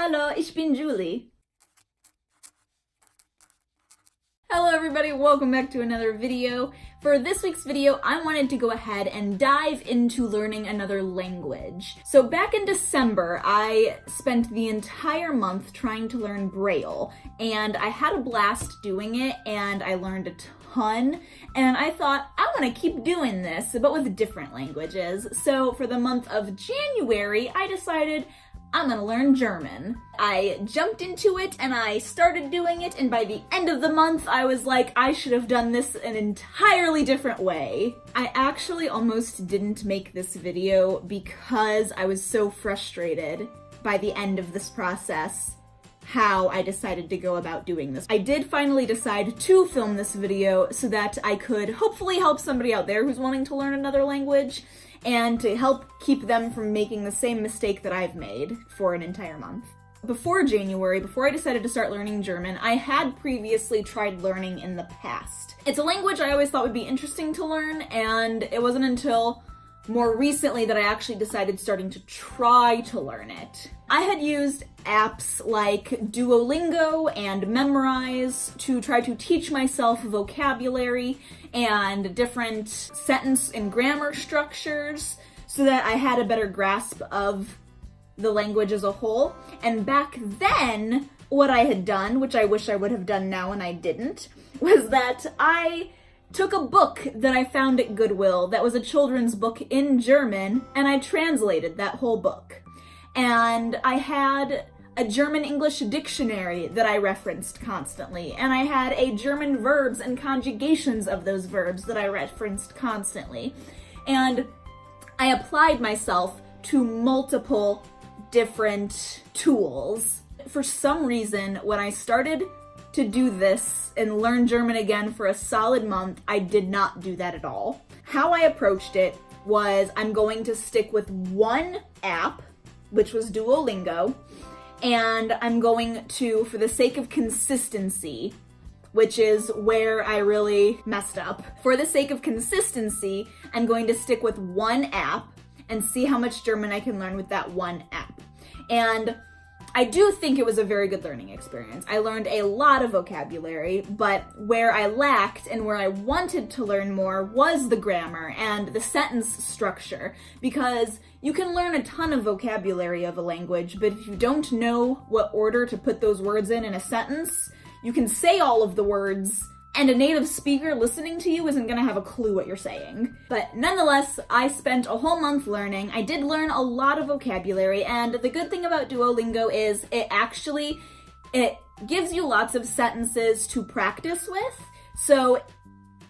Hallo, ich bin Julie. Hello everybody, welcome back to another video. For this week's video, I wanted to go ahead and dive into learning another language. So back in December, I spent the entire month trying to learn Braille, and I had a blast doing it, and I learned a ton, and I thought, I want to keep doing this, but with different languages. So for the month of January, I decided I'm gonna learn German. I jumped into it and I started doing it, and by the end of the month I was like, I should have done this an entirely different way. I actually almost didn't make this video because I was so frustrated by the end of this process how I decided to go about doing this. I did finally decide to film this video so that I could hopefully help somebody out there who's wanting to learn another language, and to help keep them from making the same mistake that I've made for an entire month. Before January, before I decided to start learning German, I had previously tried learning in the past. It's a language I always thought would be interesting to learn, and it wasn't until more recently that I actually decided starting to try to learn it. I had used apps like Duolingo and Memrise to try to teach myself vocabulary and different sentence and grammar structures so that I had a better grasp of the language as a whole. And back then, what I had done, which I wish I would have done now and I didn't, was that I took a book that I found at Goodwill that was a children's book in German, and I translated that whole book. And I had a German-English dictionary that I referenced constantly, and I had a German verbs and conjugations of those verbs that I referenced constantly. And I applied myself to multiple different tools. For some reason, when I started to do this and learn German again for a solid month, I did not do that at all. How I approached it was, I'm going to stick with one app, which was Duolingo, and I'm going to, for the sake of consistency, which is where I really messed up, for the sake of consistency, I'm going to stick with one app and see how much German I can learn with that one app. And I do think it was a very good learning experience. I learned a lot of vocabulary, but where I lacked and where I wanted to learn more was the grammar and the sentence structure, because you can learn a ton of vocabulary of a language, but if you don't know what order to put those words in a sentence, you can say all of the words, and a native speaker listening to you isn't gonna have a clue what you're saying. But nonetheless, I spent a whole month learning. I did learn a lot of vocabulary, and the good thing about Duolingo is it gives you lots of sentences to practice with. So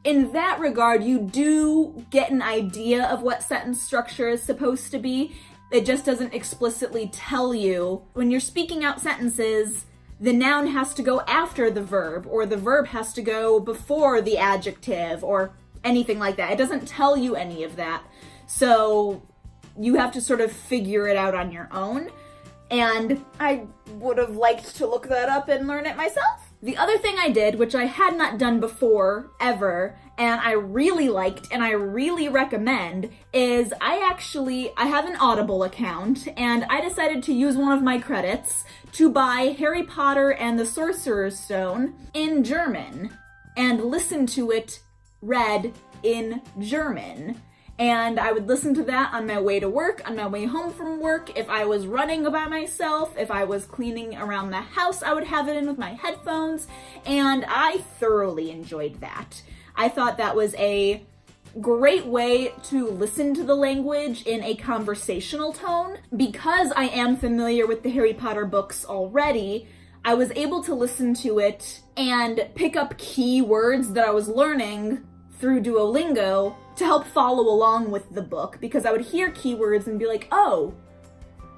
in that regard, you do get an idea of what sentence structure is supposed to be. It just doesn't explicitly tell you. When you're speaking out sentences, the noun has to go after the verb, or the verb has to go before the adjective, or anything like that. It doesn't tell you any of that. So you have to sort of figure it out on your own. And I would have liked to look that up and learn it myself. The other thing I did, which I had not done before, ever, and I really liked and I really recommend, is I have an Audible account, and I decided to use one of my credits to buy Harry Potter and the Sorcerer's Stone in German and listen to it read in German. And I would listen to that on my way to work, on my way home from work. If I was running by myself, if I was cleaning around the house, I would have it in with my headphones, and I thoroughly enjoyed that. I thought that was a great way to listen to the language in a conversational tone. Because I am familiar with the Harry Potter books already, I was able to listen to it and pick up key words that I was learning through Duolingo to help follow along with the book, because I would hear keywords and be like, oh,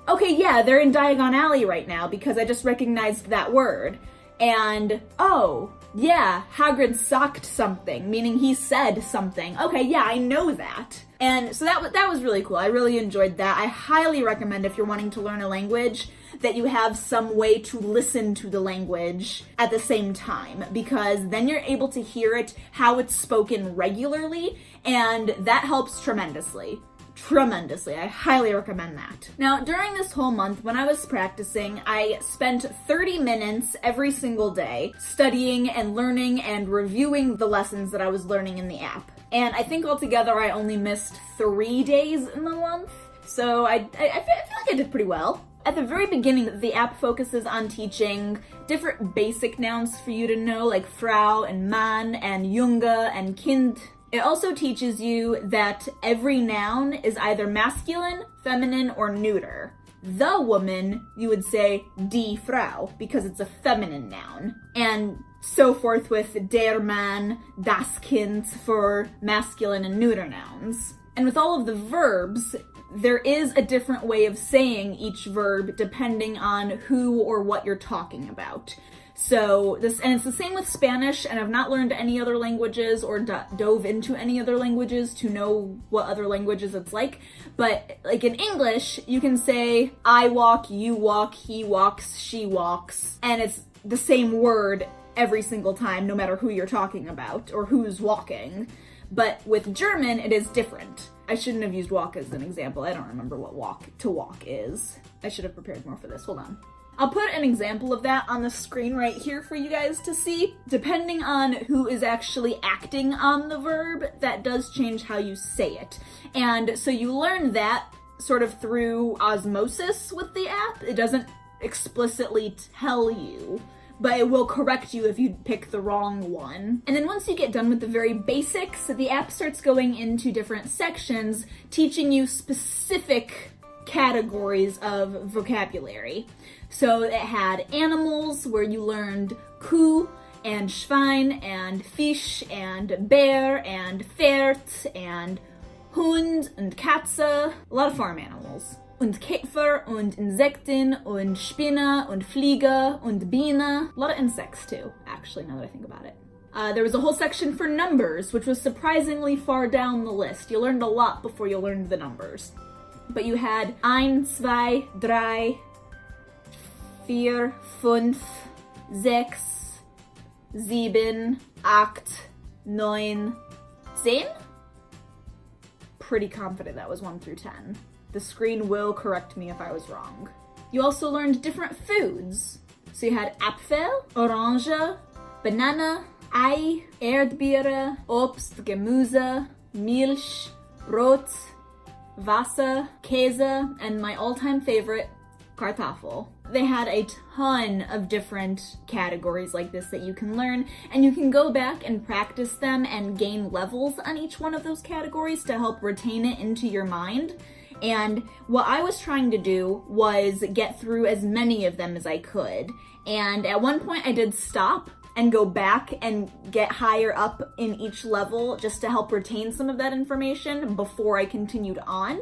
okay, yeah, they're in Diagon Alley right now because I just recognized that word. And, oh, yeah, Hagrid socked something, meaning he said something. Okay, yeah, I know that. And so that was really cool. I really enjoyed that. I highly recommend, if you're wanting to learn a language, that you have some way to listen to the language at the same time, because then you're able to hear it how it's spoken regularly, and that helps tremendously. tremendously. I highly recommend that. Now, during this whole month, when I was practicing, I spent 30 minutes every single day studying and learning and reviewing the lessons that I was learning in the app. And I think altogether I only missed 3 days in the month, so I feel like I did pretty well. At the very beginning, the app focuses on teaching different basic nouns for you to know, like Frau and Mann and Junge and Kind. It also teaches you that every noun is either masculine, feminine, or neuter. The woman, you would say die Frau, because it's a feminine noun. And so forth with der Mann, das Kind for masculine and neuter nouns. And with all of the verbs, there is a different way of saying each verb depending on who or what you're talking about. So and it's the same with Spanish, and I've not learned any other languages or dove into any other languages to know what other languages it's like. But like in English, you can say I walk, you walk, he walks, she walks, and it's the same word every single time, no matter who you're talking about or who's walking. But with German, it is different. I shouldn't have used walk as an example. I don't remember what walk is. I should have prepared more for this. Hold on. I'll put an example of that on the screen right here for you guys to see. Depending on who is actually acting on the verb, that does change how you say it. And so you learn that sort of through osmosis with the app. It doesn't explicitly tell you, but it will correct you if you pick the wrong one. And then once you get done with the very basics, the app starts going into different sections, teaching you specific categories of vocabulary. So it had animals, where you learned Kuh and Schwein and Fisch and Bär and Pferd and Hund and Katze, a lot of farm animals. Und Käfer und Insekten und Spinne und Fliege und Biene. A lot of insects too, actually, now that I think about it. There was a whole section for numbers, which was surprisingly far down the list. You learned a lot before you learned the numbers. But you had 1, 2, 3, 4, 5, 6, 7, 8, 9, 10? Pretty confident that was 1 through 10. The screen will correct me if I was wrong. You also learned different foods. So you had Apfel, Orange, Banana, Ei, Erdbeere, Obst, Gemüse, Milch, Brot, Wasser, Käse, and my all-time favorite, Kartoffel. They had a ton of different categories like this that you can learn, and you can go back and practice them and gain levels on each one of those categories to help retain it into your mind. And what I was trying to do was get through as many of them as I could. And at one point I did stop and go back and get higher up in each level just to help retain some of that information before I continued on.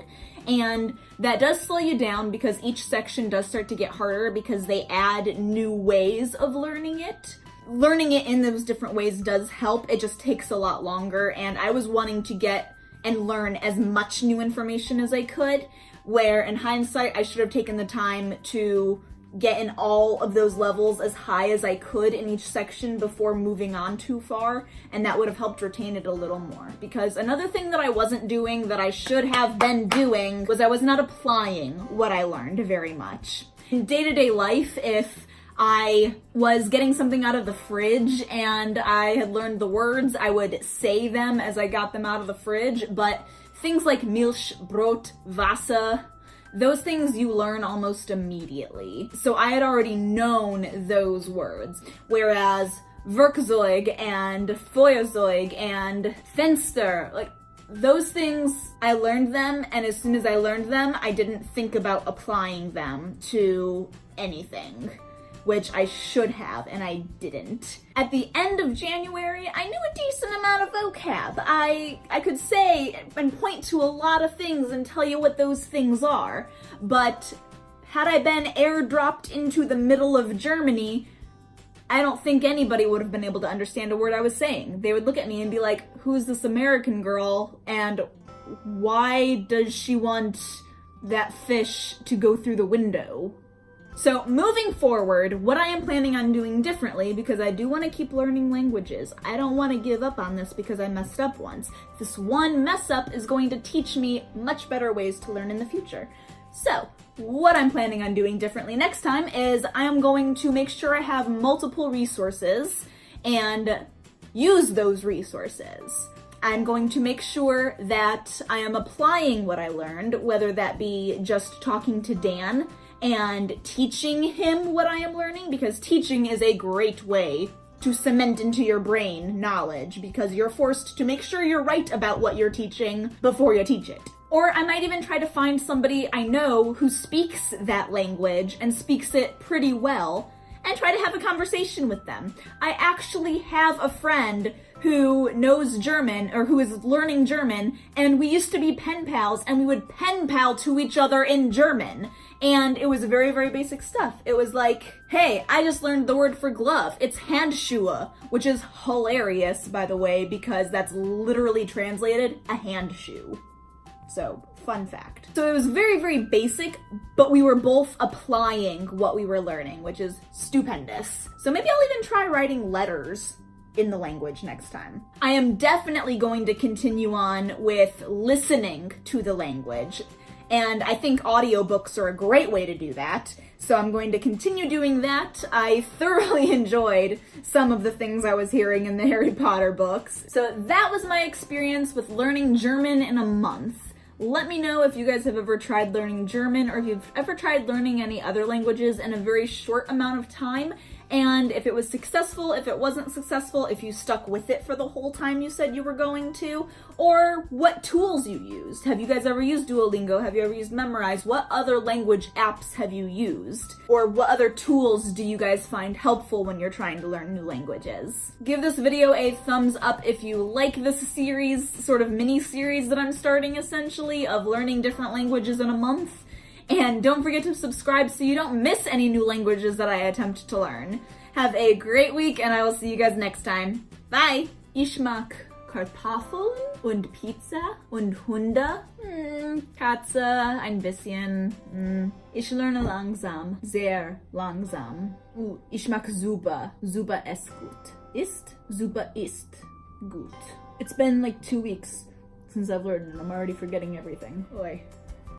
And that does slow you down because each section does start to get harder because they add new ways of learning it. Learning it in those different ways does help. It just takes a lot longer, and I was wanting to get and learn as much new information as I could, where in hindsight I should have taken the time to get in all of those levels as high as I could in each section before moving on too far, and that would have helped retain it a little more. Because another thing that I wasn't doing that I should have been doing was I was not applying what I learned very much. In day-to-day life, if I was getting something out of the fridge and I had learned the words, I would say them as I got them out of the fridge, but things like Milch, Brot, Wasser, those things you learn almost immediately. So I had already known those words, whereas Werkzeug and Feuerzeug and Fenster, like those things, I learned them, and as soon as I learned them, I didn't think about applying them to anything, which I should have, and I didn't. At the end of January, I knew a decent amount of vocab. I could say and point to a lot of things and tell you what those things are, but had I been airdropped into the middle of Germany, I don't think anybody would have been able to understand a word I was saying. They would look at me and be like, who's this American girl, and why does she want that fish to go through the window? So moving forward, what I am planning on doing differently, because I do want to keep learning languages. I don't want to give up on this because I messed up once. This one mess up is going to teach me much better ways to learn in the future. So what I'm planning on doing differently next time is I am going to make sure I have multiple resources and use those resources. I'm going to make sure that I am applying what I learned, whether that be just talking to Dan and teaching him what I am learning, because teaching is a great way to cement into your brain knowledge, because you're forced to make sure you're right about what you're teaching before you teach it. Or I might even try to find somebody I know who speaks that language and speaks it pretty well, and try to have a conversation with them. I actually have a friend who knows German, or who is learning German, and we used to be pen pals, and we would pen pal to each other in German. And it was very, very basic stuff. It was like, hey, I just learned the word for glove. It's Handschuhe, which is hilarious, by the way, because that's literally translated a hand shoe. So, fun fact. So it was very, very basic, but we were both applying what we were learning, which is stupendous. So maybe I'll even try writing letters in the language next time. I am definitely going to continue on with listening to the language, and I think audiobooks are a great way to do that. So I'm going to continue doing that. I thoroughly enjoyed some of the things I was hearing in the Harry Potter books. So that was my experience with learning German in a month. Let me know if you guys have ever tried learning German, or if you've ever tried learning any other languages in a very short amount of time, and if it was successful, if it wasn't successful, if you stuck with it for the whole time you said you were going to, or what tools you used. Have you guys ever used Duolingo? Have you ever used Memrise? What other language apps have you used? Or what other tools do you guys find helpful when you're trying to learn new languages? Give this video a thumbs up if you like this series, sort of mini-series that I'm starting essentially, of learning different languages in a month. And don't forget to subscribe so you don't miss any new languages that I attempt to learn. Have a great week, and I will see you guys next time. Bye! Ich mag Kartoffeln und Pizza und Hunde. Katze, ein bisschen. Ich lerne langsam, sehr langsam. Ich mag Super. Super ist gut. Ist? Super ist gut. It's been like 2 weeks since I've learned, and I'm already forgetting everything. Oi.